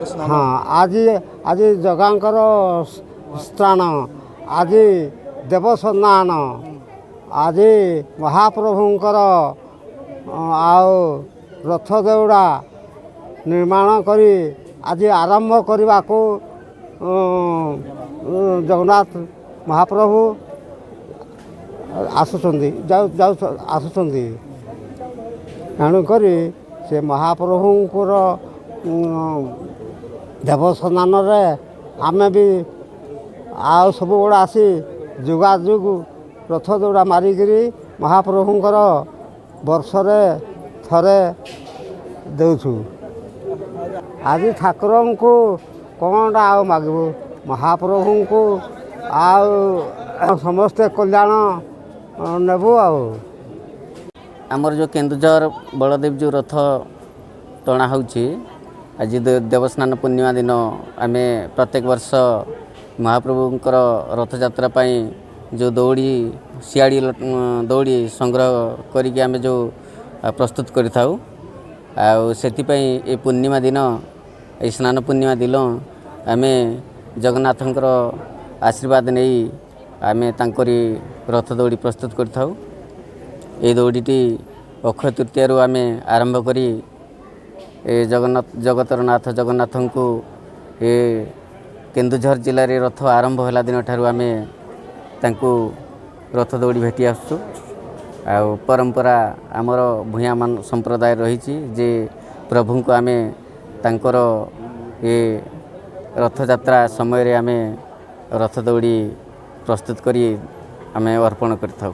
हाँ आज आज जगांकर स्नान आज देवस्नान आज महाप्रभुंकर आओ रथ दौड़ा निर्माण करी आज आरंभ करने को जगन्नाथ महाप्रभु आसुचंदी तेणुक से महाप्रभुंकर देवस्नान आमे भी आउ सब गुड़ा आसी जुगाजुग रथ दौड़ा मारिकी महाप्रभुंकर वर्षरे थरे देउछु। आज ठाकुर को कौनटा आ मागबू महाप्रभु को आउ समस्ते कल्याण नेबू आमर जो केन्दुझर बलदेव जो रथ टणा होची आज देवस्नान पूर्णिमा दिन आम प्रत्येक वर्ष महाप्रभुंकर रथयात्रा जो दौड़ी सियाड़ी दौड़ी संग्रह करिके आम जो प्रस्तुत करिथाउ से पूर्णिमा दिन ये स्नान पूर्णिमा दिन आम जगन्नाथंकर आशीर्वाद नहीं आम तांकरी रथ दौड़ी प्रस्तुत करिथाउ। ये दौड़ीटी अक्षय तृतीय आम आरंभ करी जगतर नाथ जगन्नाथ को ये केन्दुझर जिले में रथ आरंभ होला दिन ठारू आम तांकु रथ दौड़ी भेटी आसु परंपरा आमर भूया मान संप्रदाय रही जे प्रभु को आम तांकर ये रथ यात्रा समय रे आम रथ दौड़ी प्रस्तुत करी आम अर्पण करथाउ।